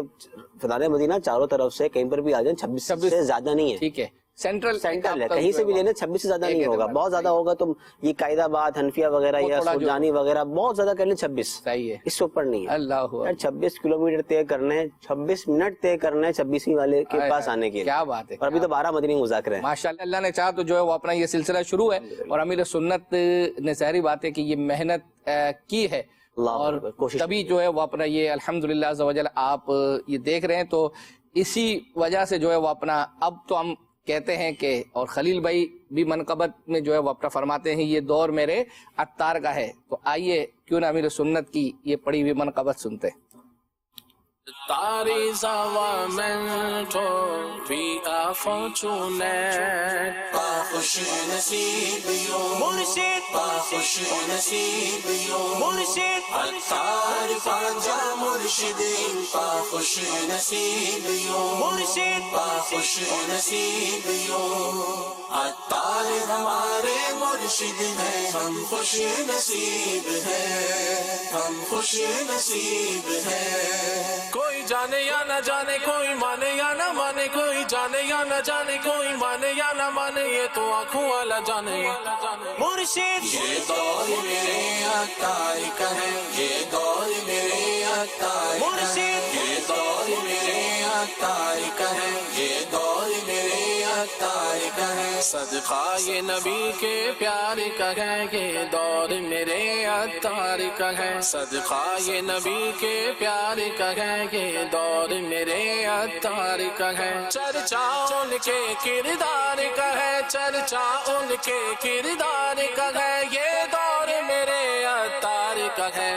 S12: فضائل مدینہ چاروں طرف سے کہیں پر بھی آ جائیں، 26 سے زیادہ نہیں ہے.
S2: ٹھیک ہے، سینٹرل
S12: ہے، کہیں سے بھی لینا 26 سے زیادہ نہیں ہوگا. بہت زیادہ ہوگا تو یہ قائد آباد، حنفیہ وغیرہ یا سرجانی وغیرہ بہت زیادہ کر لیں، 26
S2: صحیح ہے،
S12: اس سے اوپر نہیں ہے.
S2: اللہ
S12: 26 کلومیٹر طے کرنے، 26 منٹ طے کرنے 26ویں والے کے پاس آنے کے لیے.
S2: کیا بات ہے.
S12: اور ابھی تو 12 مدنی مذاکرے ہیں.
S2: ماشاءاللہ، اللہ نے چاہا تو جو ہے وہ اپنا یہ سلسلہ شروع ہے، اور امیر سنت نے ظاہری بات ہے کہ یہ محنت کی ہے، اور تبھی جو ہے وہ اپنا یہ الحمدللہ عز و جل آپ یہ دیکھ رہے ہیں. تو اسی وجہ سے جو ہے وہ اپنا، اب تو ہم کہتے ہیں کہ، اور خلیل بھائی بھی منقبت میں جو ہے وہ اپنا فرماتے ہیں یہ دور میرے عطار کا ہے. تو آئیے کیوں نہ امیر سنت کی یہ پڑھی ہوئی منقبت سنتے ہیں.
S3: Is our mentor, we are fortunate. خوش نصیب یو مرشد، خوش نصیب یو مرشد، عطار پانجا مرشد، خوش نصیب یو مرشد، خوش نصیب یو. عطار ہمارے مرشد ہیں، ہم خوش نصیب ہیں، ہم خوش نصیب ہیں. کوئی جانے یا نہ جانے، کوئی مانے یا نہ مانے، کوئی جانے یا نہ جانے، کوئی مانے یا نہ مانے، یہ تو آنکھوں والا جانے. مرشد یہ دور میرے عطار کا ہے، یہ دور میرے عطار کا ہے، یہ دور میرے عطار کا ہے، یہ دور میرے عطار کا ہے. صدقہ یہ نبی کے پیار کا ہے، یہ دور میرے عطار کا ہے. صدقہ یہ نبی کے پیار کا ہے، یہ دور میرے عطار کا ہے. چرچا ان کے کردار کا ہے، چرچا ان کے کردار کا ہے، یہ دور میرے عطار کا ہے،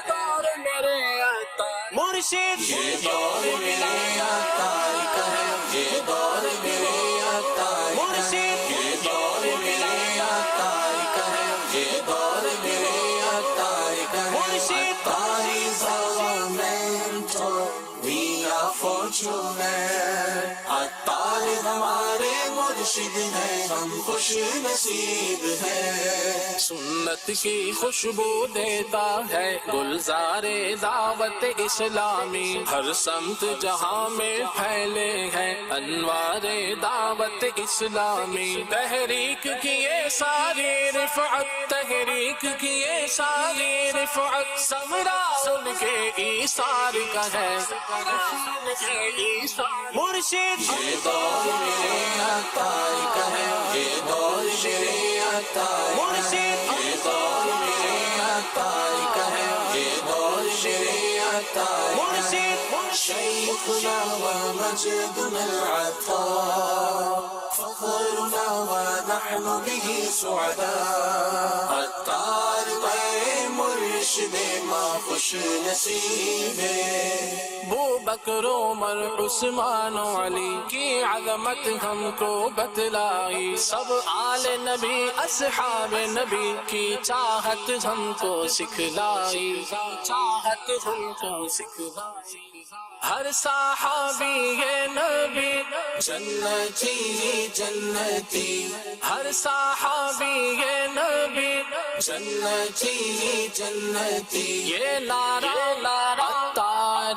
S3: دور میرے عطار. مرشد یہ دور میرے عطار کا ہے، یہ دور میرے عطار. مرشد یہ دور میرے عطار کا ہے، یہ دور میرے عطار کا ہے. مرشد تاری زوامنٹو we are fortunate. عطار ہمارے مرشد ہیں، ہم خوش نصیب ہیں. سنت کی خوشبو دیتا ہے گلزار دعوت اسلامی، ہر سمت جہاں میں پھیلے ہیں انوار دعوت اسلامی. تحریک کیے ساری رفعت، تحریک کیے ساری رفعت، سمرا ان کے ایثار کا ہے. مرشد یہ دور میرے عطار کا ہے، یہ دور میرے عطار. مرشد یہ دور میرے عطار کا ہے، یہ دور میرے عطار. مرشد شیخنا ومجدنا العطار، فخرنا ونحن به سعداء. عطار اے مرشد ما خوش نصیب ہے. ابو بکر عمر عثمان و علی کی عظمت ہم کو بتلائی، سب آل نبی اصحاب نبی کی چاہت ہم کو سکھلائی، چاہت ہم کو سکھلائی. ہر صحابی یہ نبی جنتی جنتی، ہر صحابی یہ نبی جنتی جنتی. یہ نعرہ عطار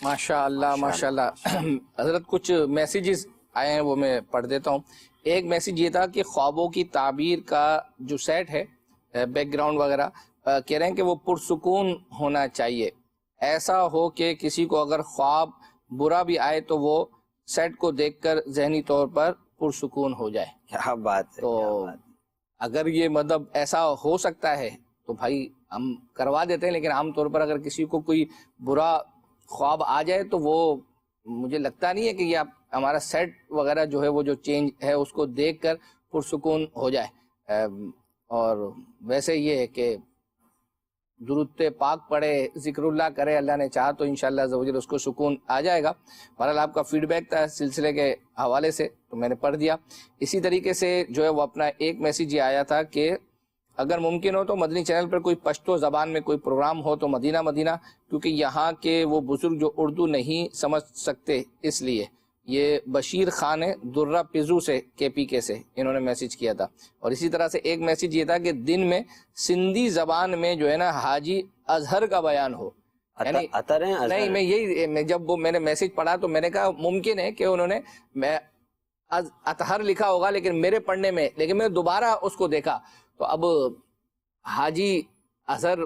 S2: ماشاء اللہ حضرت کچھ میسیجز آئے ہیں وہ میں پڑھ دیتا ہوں. ایک میسیج یہ تھا کہ خوابوں کی تعبیر کا جو سیٹ ہے بیک گراؤنڈ وغیرہ کہہ رہے ہیں کہ وہ پرسکون ہونا چاہیے, ایسا ہو کہ کسی کو اگر خواب برا بھی آئے تو وہ سیٹ کو دیکھ کر ذہنی طور پر پرسکون ہو جائے.
S12: کیا بات ہے.
S2: تو اگر یہ مطلب ایسا ہو سکتا ہے تو بھائی ہم کروا دیتے ہیں, لیکن عام طور پر اگر کسی کو کوئی برا خواب آ جائے تو وہ مجھے لگتا نہیں ہے کہ یہ ہمارا سیٹ وغیرہ جو ہے وہ جو چینج ہے اس کو دیکھ کر پرسکون ہو جائے. اور ویسے یہ ہے کہ درود پاک پڑھے, ذکر اللہ کرے, اللہ نے چاہا تو انشاءاللہ عز و جل اس کو سکون آ جائے گا. بہرحال آپ کا فیڈ بیک تھا سلسلے کے حوالے سے تو میں نے پڑھ دیا. اسی طریقے سے جو ہے وہ اپنا ایک میسیج یہ آیا تھا کہ اگر ممکن ہو تو مدنی چینل پر کوئی پشتو زبان میں کوئی پروگرام ہو تو مدینہ, کیونکہ یہاں کے وہ بزرگ جو اردو نہیں سمجھ سکتے, اس لیے. یہ بشیر خان ہے درہ پزو سے KPK سے, انہوں نے میسیج کیا تھا. اور اسی طرح سے ایک میسیج یہ تھا کہ دن میں سندھی زبان میں جو ہے نا حاجی اظہر کا بیان ہو. یعنی نہیں, میں یہی جب وہ میں نے میسیج پڑھا تو میں نے کہا ممکن ہے کہ انہوں نے اطہر لکھا ہوگا لیکن میرے پڑھنے میں, لیکن میں دوبارہ اس کو دیکھا تو اب حاجی اظہر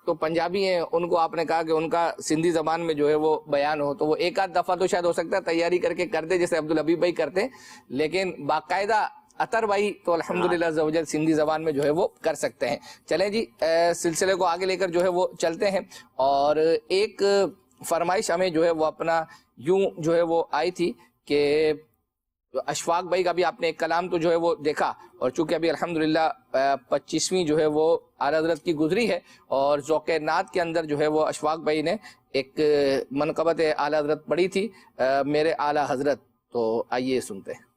S2: تو پنجابی ہیں, ان کو آپ نے کہا کہ ان کا سندھی زبان میں جو ہے وہ بیان ہو, تو وہ ایک آدھ دفعہ تو شاید ہو سکتا ہے تیاری کر کے کرتے جیسے عبدالحبیب بھائی کرتے, لیکن باقاعدہ اطہر بھائی تو الحمدللہ عز و جل سندھی زبان میں جو ہے وہ کر سکتے ہیں. چلیں جی سلسلے کو آگے لے کر جو ہے وہ چلتے ہیں. اور ایک فرمائش ہمیں جو ہے وہ اپنا یوں جو ہے وہ آئی تھی کہ اشفاق بھائی کا بھی آپ نے ایک کلام تو جو ہے وہ دیکھا, اور چونکہ ابھی الحمدللہ 25ویں جو ہے وہ اعلیٰ حضرت کی گزری ہے, اور ذوق نعت کے اندر جو ہے وہ اشفاق بھائی نے ایک منقبت اعلیٰ حضرت پڑھی تھی, میرے اعلیٰ حضرت. تو آئیے سنتے ہیں.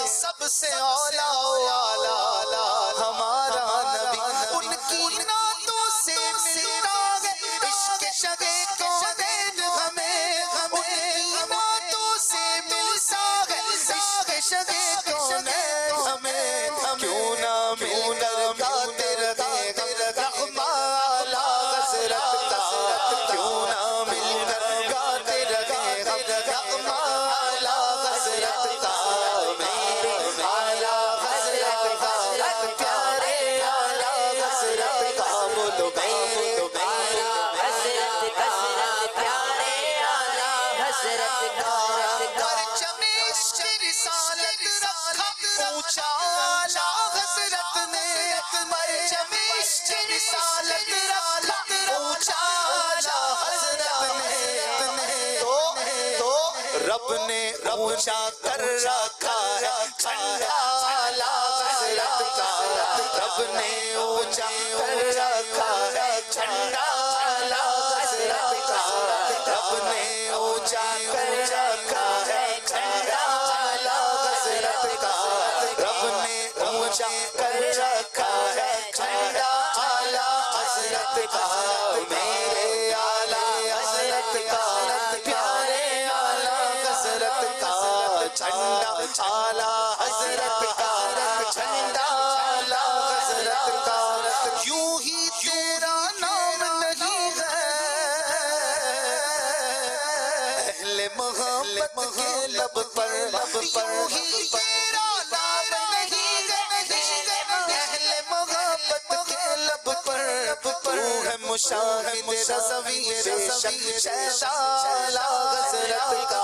S1: سب سے اولا ہمارا نبی, ان کی نعتوں سے ملتا ہے عشق شگے کونین ہمیں, ان کی نعتوں سے ملتا ہے عشق شگے کونین ہمیں. کیوں نہ مل کر گاتے رہے رغم اعلیٰ حضرت کا, کیوں نہ مل کر گاتے رہے رغم اعلیٰ حضرت کا. رب نے اونچا کر رکھا ہے جھنڈا اعلیٰ حضرت کا, رب نے اونچا کر رکھا ہے جھنڈا اعلیٰ حضرت کا, رب نے اونچا کر رکھا ہے جھنڈا اعلیٰ حضرت کا, رب نے اونچا کر رکھا ہے جھنڈا اعلیٰ حضرت کا. میرے اعلیٰ حضرت کا پیارے جھنڈا اعلیٰ حضرت کا, جھنڈا اعلیٰ حضرت کا. یوں ہی تیرا نام نہیں ہے اہل محبت کے لب پر, یوں ہی تیرا نام نہیں ہے اہل محبت کے لب پر. تو ہے مشاہد رضوی شہنشاہ اعلیٰ حضرت کا.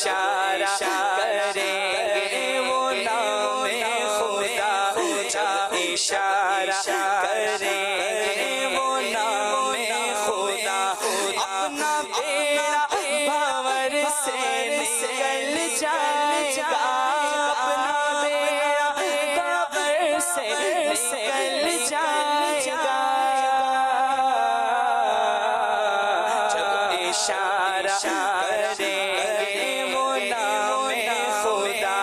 S3: اشارہ کریں وہ نام خدا جب اشارہ کریں وہ نام خدا اپنا بیڑا بھنور سے نکل جائے گا اپنا بیڑا بھنور سے نکل جائے گا جب اشارہ کریں وہ نام خدا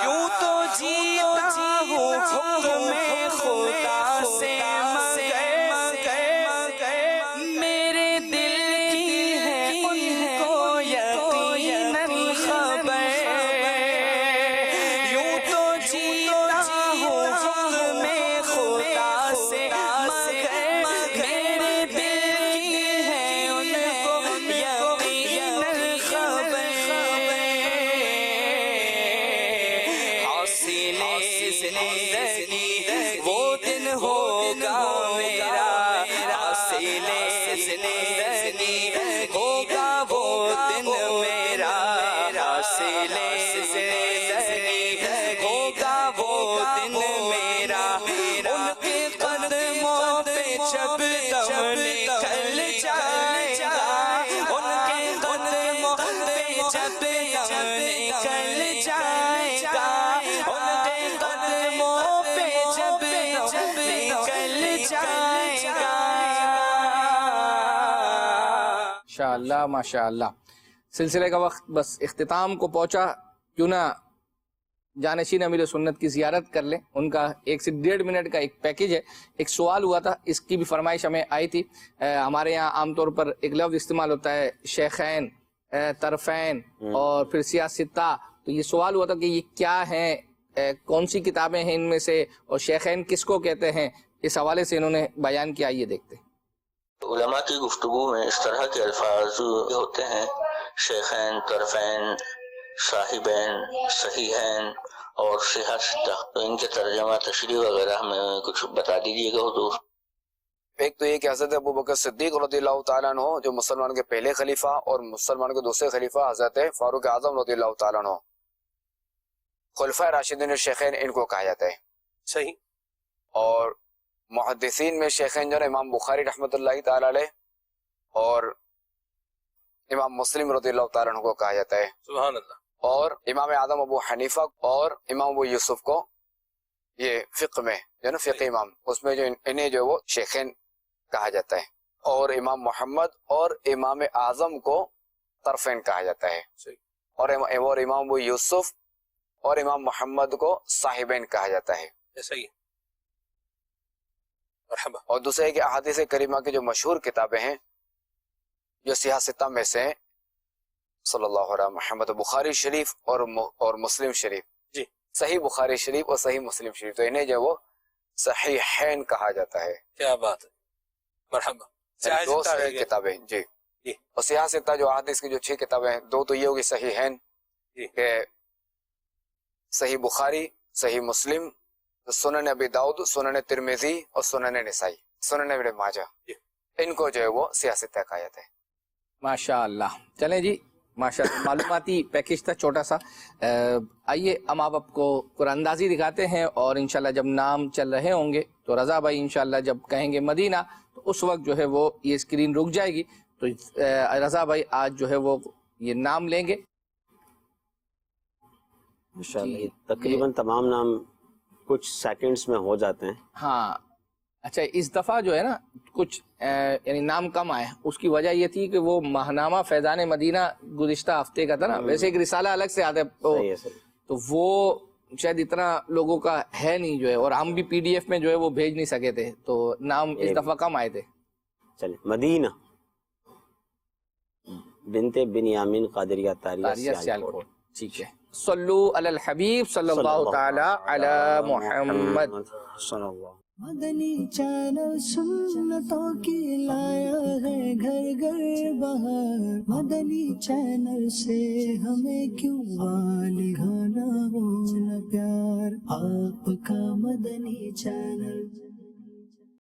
S3: یوں تو جیتا ہوں حکم خدا سے مگر میرے دل کی ہے ان کو یقیناً خبر یوں تو جیتا ہوں حکم خدا سے مگر میرے دل کی ہے ان کو یقیناً خبر حاصل زندگی وہ دن ہوگا میرا حاصل زندگی ہوگا وہ دن میرا حاصل زندگی ہوگا وہ دن میرا ان کے قدموں پہ جب دم نکل جائے گا ان کے قدموں پہ جب دم نکل جائے گا ان کے قدموں پہ جب دم نکل جائے گا
S2: ماشاءاللہ ماشاءاللہ. سلسلے کا وقت بس اختتام کو پہنچا، کیوں نہ جانشین امیر سنت کی زیارت کر لیں. ان کا 1 سے 1.5 منٹ کا ایک پیکیج ہے. ایک سوال ہوا تھا، اس کی بھی فرمائش ہمیں آئی تھی. ہمارے یہاں عام طور پر ایک لفظ استعمال ہوتا ہے شیخین، طرفین اور پھر سیاستہ. تو یہ سوال ہوا تھا کہ یہ کیا ہیں، کون سی کتابیں ہیں ان میں سے، اور شیخین کس کو کہتے ہیں؟ اس حوالے سے انہوں نے بیان کیا، یہ دیکھتے ہیں.
S7: علماء کی گفتگو میں اس طرح کے الفاظ ہوتے ہیں شیخین، طرفین، صاحبین، صحیحین اور صحیح ستہ. تو ان کے ترجمہ تشریح وغیرہ ہمیں کچھ بتا دیجیے گا حضور.
S17: ایک تو یہ کہ حضرت ابوبکر صدیق رضی اللہ تعالیٰ عنہ جو مسلمان کے پہلے خلیفہ اور مسلمان کے دوسرے خلیفہ حضرت فاروق اعظم رضی اللہ تعالیٰ عنہ، خلفۂ راشدین الشیخین ان کو کہا جاتا ہے.
S6: صحیح.
S17: اور محدثین میں شیخین جو ہے امام بخاری رحمۃ اللہ تعالیٰ علیہ اور امام مسلم رضی اللہ تعالیٰ عنہ کو کہا جاتا ہے.
S6: سبحان اللہ.
S17: اور امام اعظم ابو حنیفہ اور امام ابو یوسف کو یہ فقہ میں جو نا فقہ امام، اس میں جو انہیں جو وہ شیخین کہا جاتا ہے. اور امام محمد اور امام اعظم کو طرفین کہا جاتا ہے. اور امام ابو یوسف اور امام محمد کو صاحبین کہا جاتا ہے.
S6: صحیح.
S17: اور دوسرے کہ احادیث کریمہ کی جو مشہور کتابیں ہیں جو سیاستہ میں سے صلی اللہ علیہ محمد، بخاری شریف اور مسلم شریف.
S6: جی.
S17: صحیح بخاری شریف اور صحیح مسلم شریف، تو انہیں جو وہ صحیحین کہا جاتا ہے.
S6: کیا بات ہے. مرحبا.
S17: دو صحیح کتابیں. جی. اور سیاستہ جو احادیث کی جو 6 کتابیں ہیں، 2 تو یہ ہوگی صحیحین کہ صحیح بخاری، صحیح مسلم، سنن ابی داؤد، سنن ترمذی اور سنن نسائی، سنن ابن ماجہ. ان کو جو ہے وہ سیاستہ کہا جاتا ہے.
S2: ماشاءاللہ. چلیں جی، ماشاءاللہ معلوماتی پیکیج تھا چھوٹا سا. آئیے ہم آپ کو قرآن اندازی دکھاتے ہیں، اور انشاءاللہ جب نام چل رہے ہوں گے تو رضا بھائی انشاءاللہ جب کہیں گے مدینہ تو اس وقت جو ہے وہ یہ اسکرین رک جائے گی. تو رضا بھائی آج جو ہے وہ یہ نام لیں گے.
S12: انشاءاللہ تقریباً تمام نام کچھ سیکنڈز میں ہو جاتے ہیں.
S2: ہاں اچھا، اس دفعہ جو ہے نا کچھ یعنی نام کم آئے. اس کی وجہ یہ تھی کہ وہ ماہنامہ فیضان مدینہ گزشتہ ہفتے کا تھا نا، ویسے ایک رسالہ الگ سے آتا ہے تو وہ شاید اتنا لوگوں کا ہے نہیں جو ہے، اور ہم بھی PDF میں جو ہے وہ بھیج نہیں سکے تھے، تو نام اس دفعہ کم آئے تھے.
S12: چلے مدینہ بنت بنیامین قادریہ تاریہ سیالکوٹ.
S2: ٹھیک ہے. صلو علی الحبیب صلی اللہ تعالی علی محمد
S12: صلی اللہ.
S3: مدنی چینل سنتوں کی لایا ہے گھر گھر بہار. مدنی چینل سے ہمیں کیوں نگانا وہ نہ پیار. آپ کا مدنی چینل